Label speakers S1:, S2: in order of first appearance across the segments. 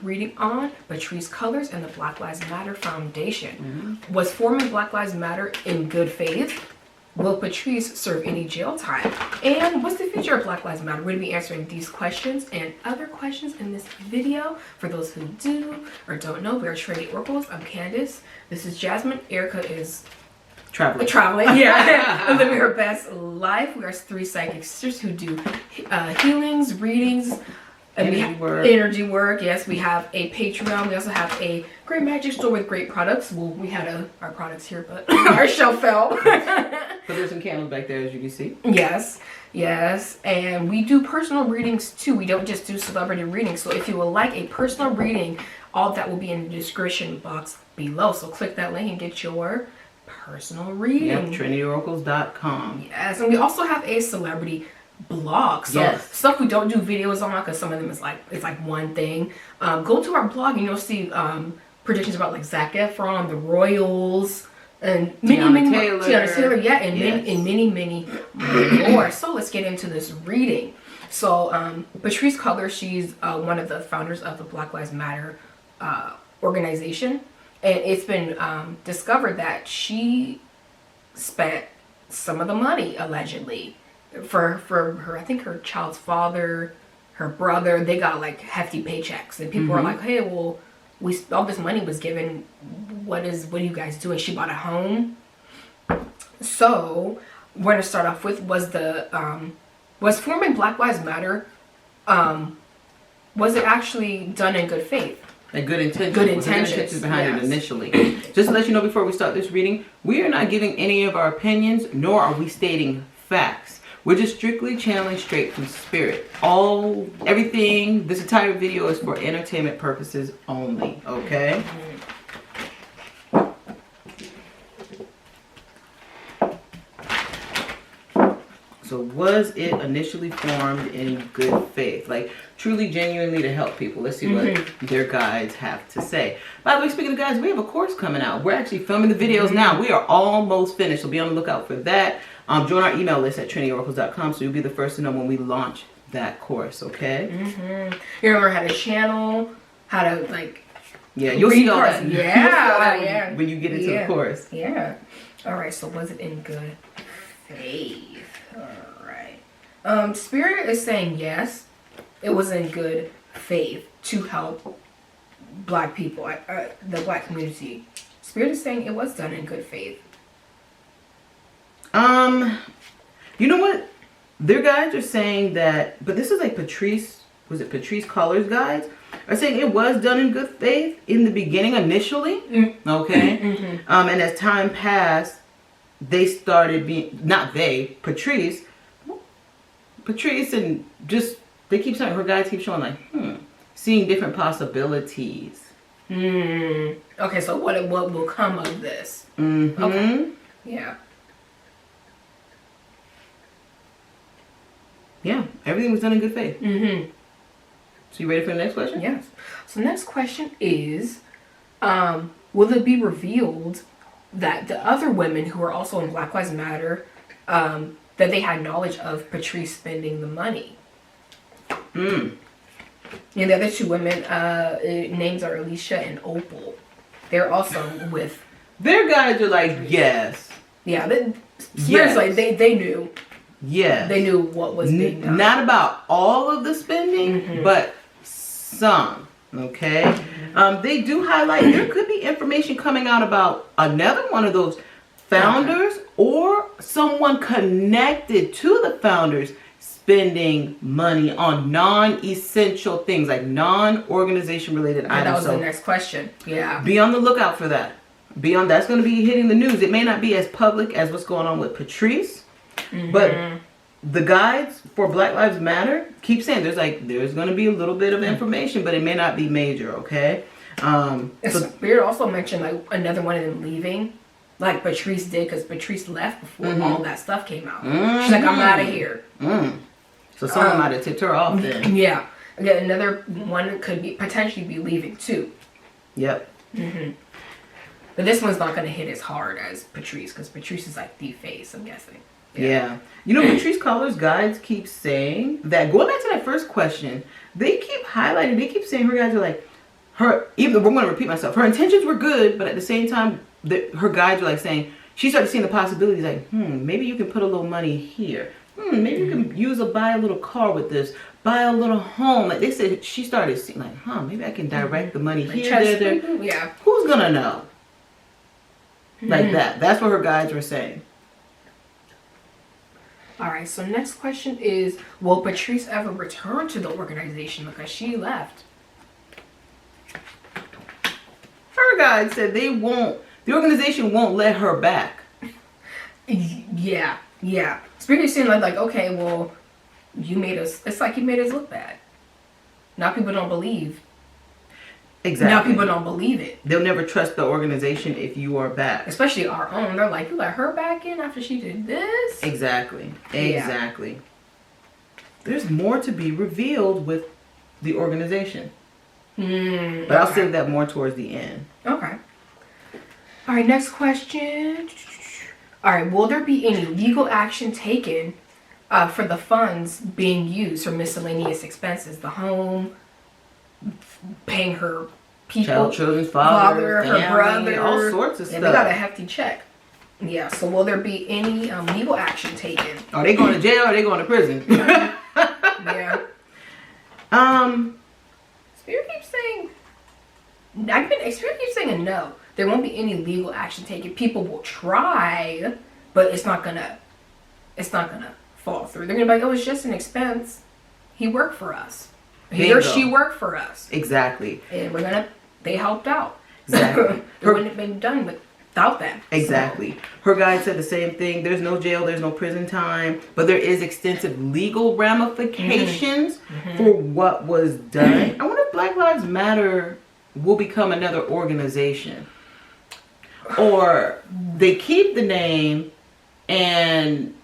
S1: reading on Patrice Cullors and the Black Lives Matter Foundation. Was forming Black Lives Matter in good faith? Will Patrice serve any jail time? And what's the future of Black Lives Matter? We're going to be answering these questions and other questions in this video. For those who do or don't know, we are Trinity Oracles. I'm Candace. This is Jasmine. Erica is traveling, yeah. Living her best life. We are three psychic sisters who do healings, readings, energy work. Yes, we have a Patreon. We also have a great magic store with great products. Well, we had our products here, but our shelf fell.
S2: But there's some candles back there, as you can see.
S1: Yes, and we do personal readings too. We don't just do celebrity readings. So if you would like a personal reading, all of that will be in the description box below. So click that link and get your personal reading.
S2: Yep, TrinityOracles.com.
S1: Yes, and we also have a celebrity blog. So stuff we don't do videos on, because some of them is like one thing. Go to our blog and you'll see predictions about like Zac Efron, the Royals, and Tiana Taylor, yeah, and many more. So let's get into this reading. So Patrice Cullors, she's one of the founders of the Black Lives Matter organization, and it's been discovered that she spent some of the money allegedly for her, I think her child's father, her brother. They got like hefty paychecks, and people were like, hey, well, all this money was given, what are you guys doing? She bought a home. So we're gonna start off with, was forming Black Lives Matter, was it actually done in good faith?
S2: And good intentions.
S1: Good intentions
S2: behind it initially. Just to let you know before we start this reading, we are not giving any of our opinions, nor are we stating facts. We're just strictly channeling straight from spirit. Everything, this entire video is for entertainment purposes only, okay? So was it initially formed in good faith? Like truly, genuinely to help people. Let's see what their guides have to say. By the way, speaking of guides, we have a course coming out. We're actually filming the videos now. We are almost finished, so be on the lookout for that. Join our email list at TrinityOracles.com so you'll be the first to know when we launch that course, okay?
S1: You're gonna learn how to channel, how to like...
S2: Yeah, you'll see all that.
S1: Yeah,
S2: when you get into the course.
S1: Yeah. Alright, so was it in good faith? Alright. Spirit is saying yes, it was in good faith to help Black people, the Black community. Spirit is saying it was done in good faith.
S2: You know what? Their guides are saying that, but this is like Patrice Cullors' guides are saying it was done in good faith in the beginning initially. Okay. And as time passed, they started being, Patrice and just, they keep saying, her guides keep showing like, seeing different possibilities.
S1: Okay, so what will come of this? Okay. Yeah.
S2: Yeah, everything was done in good faith. So you ready for the next question?
S1: Yes. So the next question is, will it be revealed that the other women who are also in Black Lives Matter, that they had knowledge of Patrice spending the money? And the other two women, names are Alicia and Opal. They're also with...
S2: Their guides are like, yes.
S1: Yeah, seriously, they knew.
S2: Yes.
S1: They knew what was being done.
S2: Not about all of the spending, but some. Okay. They do highlight there could be information coming out about another one of those founders or someone connected to the founders spending money on non-essential things, like non-organization related items.
S1: That was the next question. Yeah.
S2: Be on the lookout for that. That's going to be hitting the news. It may not be as public as what's going on with Patrice. But the guides for Black Lives Matter keep saying there's going to be a little bit of information, but it may not be major, okay?
S1: Spirit also mentioned like another one of them leaving, like Patrice did, because Patrice left before all that stuff came out. She's like, I'm out of here.
S2: So someone might have tipped her off then.
S1: Yeah. Again, another one could potentially be leaving too.
S2: Yep.
S1: But this one's not going to hit as hard as Patrice, because Patrice is like the face, I'm guessing.
S2: Yeah. You know, Patrice Cullors' guides keep saying that, going back to that first question, they keep highlighting, they keep saying her guides are like, we're going to repeat myself. Her intentions were good, but at the same time, her guides were like saying, she started seeing the possibilities like, maybe you can put a little money here. Maybe you can buy a little car with this, buy a little home. Like they said, she started seeing like, maybe I can direct the money here, there.
S1: Yeah.
S2: Who's going to know? Like that. That's what her guides were saying.
S1: All right, so next question is, will Patrice ever return to the organization because she left?
S2: Her guide said the organization won't let her back.
S1: Yeah. Spirit seemed like, okay, well, it's like you made us look bad. Now people don't believe.
S2: Exactly.
S1: Now people don't believe it.
S2: They'll never trust the organization if you are back.
S1: Especially our own. They're like, you let her back in after she did this?
S2: Exactly.
S1: Yeah.
S2: There's more to be revealed with the organization. But I'll save that more towards the end.
S1: Okay. All right, next question. All right, will there be any legal action taken for the funds being used for miscellaneous expenses? The home, paying her people,
S2: children's father,
S1: her brother,
S2: all sorts of stuff.
S1: They got a hefty check. Yeah, so will there be any legal action taken?
S2: Are they going to jail or are they going to prison?
S1: Yeah. Spirit keeps saying, Spirit keeps saying no. There won't be any legal action taken. People will try, but it's not gonna fall through. They're gonna be like, oh, it's just an expense. He worked for us. He or she worked for us.
S2: Exactly.
S1: And they helped out.
S2: Exactly.
S1: It wouldn't have been done without them.
S2: Exactly. So. Her guide said the same thing. There's no jail, there's no prison time, but there is extensive legal ramifications for what was done. I wonder if Black Lives Matter will become another organization. Or they keep the name and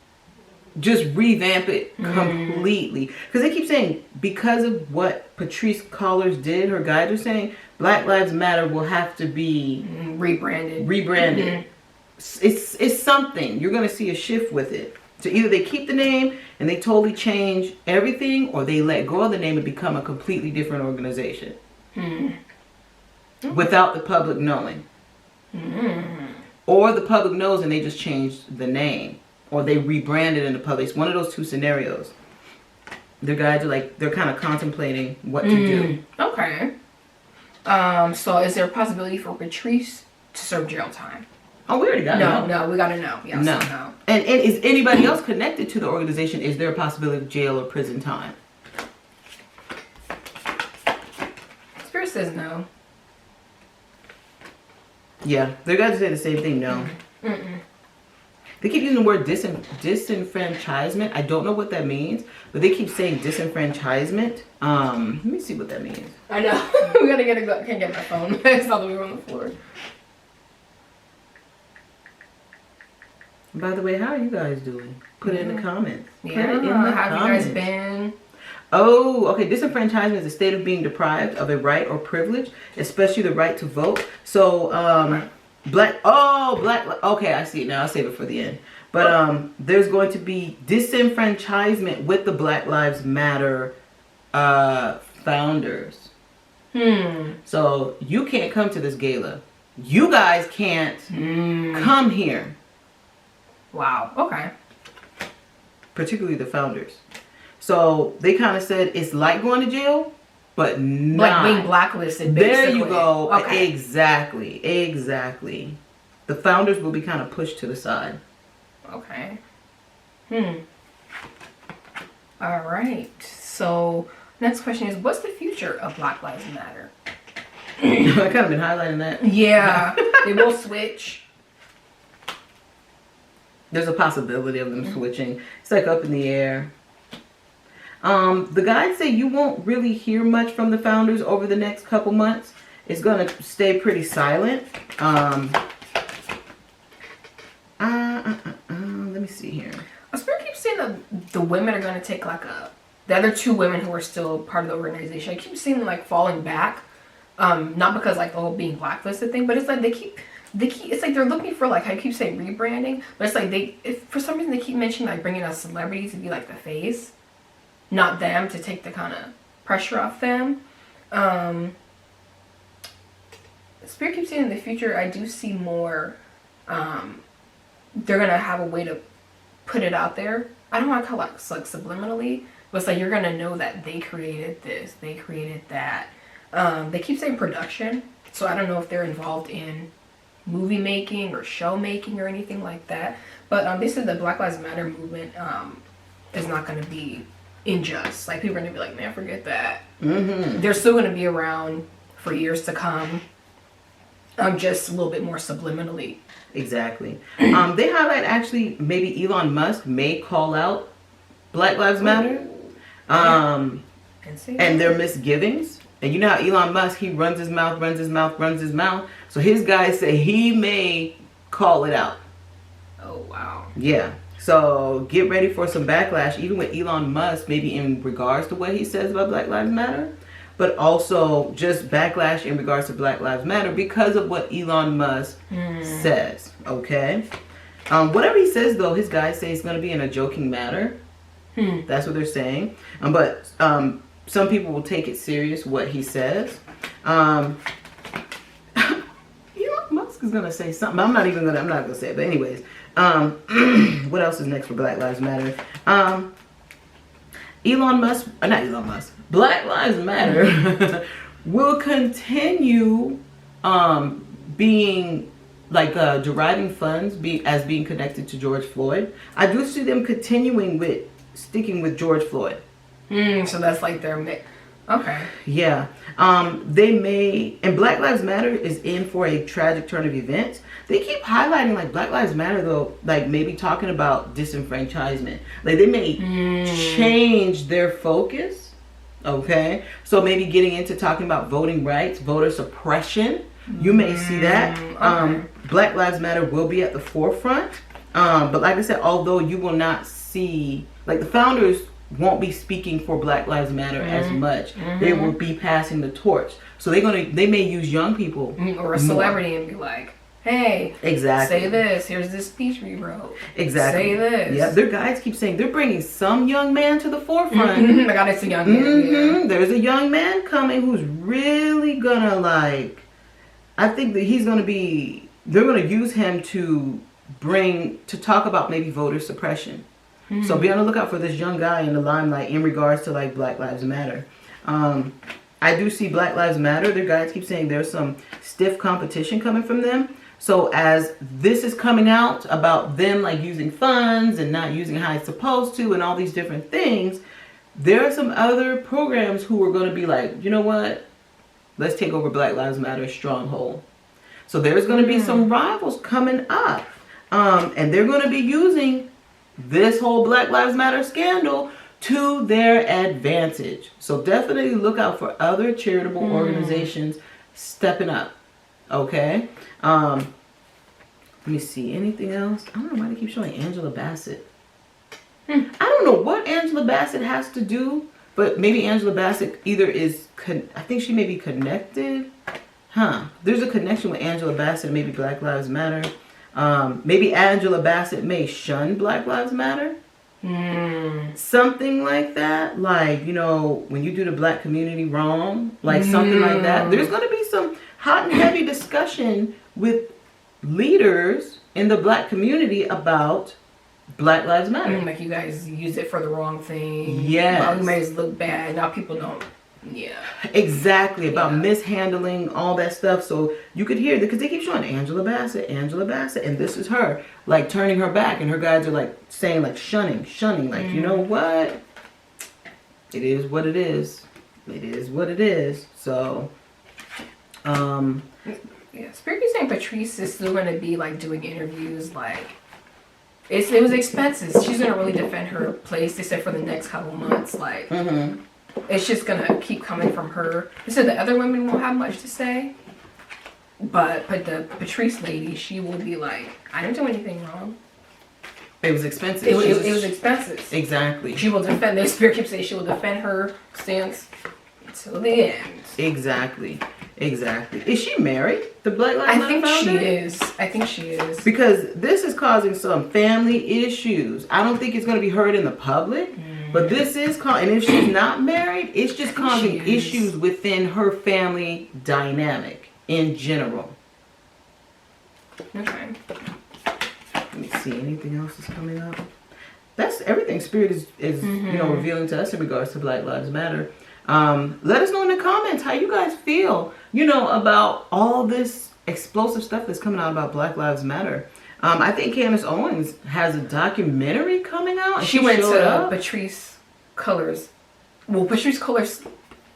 S2: just revamp it completely. Because they keep saying, because of what Patrice Cullors did, her guides are saying, Black Lives Matter will have to be rebranded. It's something. You're going to see a shift with it. So either they keep the name and they totally change everything, or they let go of the name and become a completely different organization. Without the public knowing. Or the public knows and they just changed the name. Or they rebranded in the public. It's one of those two scenarios. Their guides are they're kind of contemplating what to do.
S1: Okay. So is there a possibility for Patrice to serve jail time?
S2: Oh, we already got
S1: no. No, we got to know. Yes, no.
S2: And is anybody else connected to the organization? Is there a possibility of jail or prison time?
S1: Spirit says no.
S2: Yeah, they're going to say the same thing, no. They keep using the word disenfranchisement. I don't know what that means, but they keep saying disenfranchisement. Let me see what that means.
S1: I know. We gotta can't get my phone. It's not that we were on the floor.
S2: By the way, how are you guys doing? Put it in the comments.
S1: Yeah, how have you guys been?
S2: Oh, okay. Disenfranchisement is a state of being deprived of a right or privilege, especially the right to vote. So, okay, I see it now. I'll save it for the end. But there's going to be disenfranchisement with the Black Lives Matter founders. So you can't come to this gala. You guys can't come here.
S1: Wow. Okay.
S2: Particularly the founders. So they kind of said it's like going to jail, but not.
S1: Like being blacklisted, basically.
S2: There you go.
S1: Okay.
S2: Exactly. The founders will be kind of pushed to the side.
S1: Okay. All right. So next question is, what's the future of Black Lives Matter?
S2: I kind of been highlighting that.
S1: Yeah. They will switch.
S2: There's a possibility of them switching. It's like up in the air. The guides say you won't really hear much from the founders over the next couple months. It's going to stay pretty silent. Let me see here.
S1: Spirit keeps saying that the women are going to take the other two women who are still part of the organization. I keep seeing them falling back. Not because the whole being blacklisted thing, but it's like they keep it's like they're looking for how you keep saying rebranding, but it's if for some reason they keep mentioning bringing out celebrities to be the face, not them, to take the kind of pressure off them. Spirit keeps saying in the future, I do see more. They're gonna have a way to put it out there. I don't want to call it like subliminally, but it's like you're gonna know that they created this, they created that. They keep saying production, so I don't know if they're involved in movie making or show making or anything like that. But they said the Black Lives Matter movement is not gonna be unjust. Like people are gonna be like, man, forget that. They're still gonna be around for years to come. Just a little bit more subliminally.
S2: Exactly. They highlight actually maybe Elon Musk may call out Black Lives Matter. And their misgivings. And you know how Elon Musk, he runs his mouth. So his guys say he may call it out.
S1: Oh, wow.
S2: Yeah. So get ready for some backlash, even with Elon Musk, maybe in regards to what he says about Black Lives Matter. But also just backlash in regards to Black Lives Matter because of what Elon Musk says. Okay? Whatever he says, though, his guys say it's going to be in a joking manner. That's what they're saying. But some people will take it serious what he says. Elon Musk is going to say something. I'm not going to say it. But anyways, what else is next for Black Lives Matter? Black Lives Matter will continue being like deriving funds as being connected to George Floyd. I do see them sticking with George Floyd.
S1: So that's like their okay.
S2: Yeah. They may, and Black Lives Matter is in for a tragic turn of events. They keep highlighting like Black Lives Matter though, like maybe talking about disenfranchisement. Like they may change their focus. Okay. So maybe getting into talking about voting rights, voter suppression. You may see that. Okay. Black Lives Matter will be at the forefront. But like I said, although you will not see, like the founders won't be speaking for Black Lives Matter as much. They will be passing the torch. So they may use young people
S1: or a celebrity and be like, hey,
S2: exactly,
S1: say this. Here's this speech we wrote.
S2: Exactly.
S1: Say this.
S2: Yeah, their guides keep saying they're bringing some young man to the forefront.
S1: I got it's a young man.
S2: There's a young man coming who's really gonna like. I think that he's gonna be. They're gonna use him to talk about maybe voter suppression. So be on the lookout for this young guy in the limelight in regards to like Black Lives Matter. I do see Black Lives Matter. Their guides keep saying there's some stiff competition coming from them. So as this is coming out about them like using funds and not using how it's supposed to and all these different things, there are some other programs who are going to be like, you know what? Let's take over Black Lives Matter stronghold. So there's going to be some rivals coming up. And they're going to be using this whole Black Lives Matter scandal to their advantage. So definitely look out for other charitable organizations stepping up. Okay? Let me see. Anything else? I don't know why they keep showing Angela Bassett. I don't know what Angela Bassett has to do, but maybe Angela Bassett either is, I think she may be connected. There's a connection with Angela Bassett and maybe Black Lives Matter. Maybe Angela Bassett may shun Black Lives Matter. Something like that. Like, you know, when you do the black community wrong, like something like that. There's going to be some hot and heavy discussion with leaders in the black community about Black Lives Matter.
S1: Like you guys use it for the wrong thing.
S2: Yes.
S1: You might look bad. Now people don't. Yeah.
S2: Exactly. About mishandling all that stuff. So you could hear, because they keep showing Angela Bassett, and this is her, like turning her back, and her guys are like saying like shunning, like, you know what? It is what it is. It is what it is. So,
S1: yeah, Spirit is saying Patrice is still going to be like doing interviews. Like, it was expenses. She's going to really defend her place. They said for the next couple months. Like, it's just going to keep coming from her. They said the other women won't have much to say. But the Patrice lady, she will be like, I didn't do anything wrong.
S2: It was expensive.
S1: It was expensive.
S2: Exactly.
S1: She will defend. The Spirit keeps saying she will defend her stance until the end.
S2: Exactly. Is she married? The Black Lives Matter
S1: founder?
S2: I
S1: think she is.
S2: Because this is causing some family issues. I don't think it's going to be heard in the public. But this is and if she's not married, it's just causing issues within her family dynamic. in general.
S1: Okay.
S2: Let me see, anything else is coming up? That's everything Spirit is you know, revealing to us in regards to Black Lives Matter. Let us know in the comments how you guys feel, you know, about all this explosive stuff that's coming out about Black Lives Matter. I think Candace Owens has a documentary coming out.
S1: She went to Patrice Cullors. Well, Patrice Cullors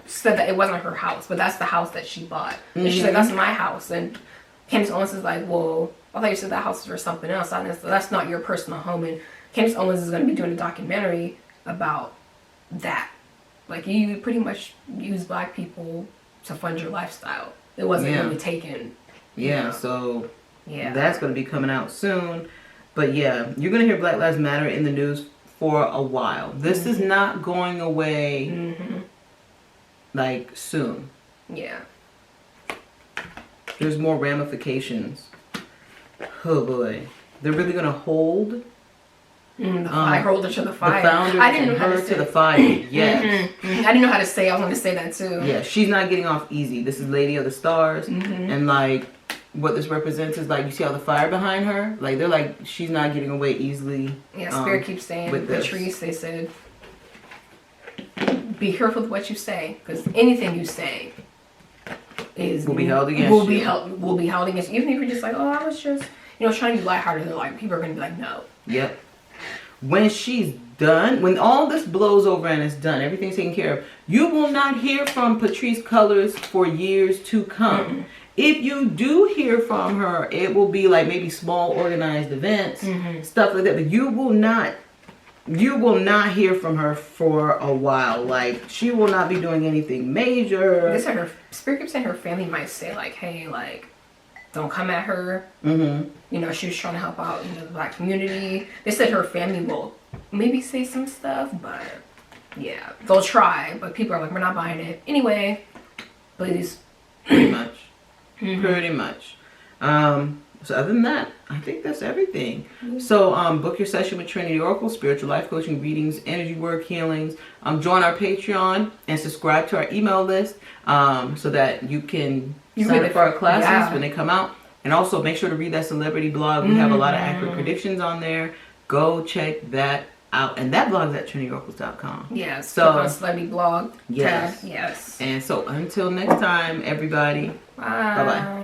S1: said that it wasn't her house, but that's the house that she bought. And she's like, that's my house. And Candace Owens is like, well, I thought you said that house was for something else. That's not your personal home. And Candace Owens is going to be doing a documentary about that. Like, you pretty much use Black people to fund your lifestyle. It wasn't really taken.
S2: Yeah, so that's going to be coming out soon. But yeah, you're going to hear Black Lives Matter in the news for a while. This is not going away like soon.
S1: Yeah.
S2: There's more ramifications. Oh boy. They're really going to hold
S1: I hold her to the fire.
S2: The founders
S1: I didn't know
S2: and
S1: how
S2: her
S1: to say
S2: to the fire. Yes.
S1: I didn't know how to say. I was going to say that too.
S2: Yeah, she's not getting off easy. This is Lady of the Stars, and like what this represents is like you see all the fire behind her. Like they're like she's not getting away easily.
S1: Yeah, Spirit keeps saying with Patrice. They said, "Be careful with what you say, because anything you say will be held against you. Will be held against you. Even if you're just like, oh, I was just trying to be lighthearted. They're like, people are going to be like, no.
S2: Yep. When she's done, when all this blows over and it's done, everything's taken care of, you will not hear from Patrice Cullors for years to come. If you do hear from her, it will be like maybe small organized events, stuff like that. But you will not hear from her for a while. Like, she will not be doing anything major.
S1: This her Spirit keeps saying her family might say like, hey, like, don't come at her. She was trying to help out the Black community. They said her family will maybe say some stuff, but yeah, they'll try. But people are like, we're not buying it. Anyway, please.
S2: Pretty much. Pretty much. So other than that, I think that's everything. So book your session with Trinity Oracles, spiritual life coaching, readings, energy work, healings. Join our Patreon and subscribe to our email list so that you can sign up for our classes when they come out. And also make sure to read that celebrity blog. We have a lot of accurate predictions on there. Go check that out. And that blog is at trinityoracles.com.
S1: Yes. So on celebrity blog.
S2: Yes.
S1: Yes.
S2: And so until next time, everybody.
S1: Bye.
S2: Bye-bye.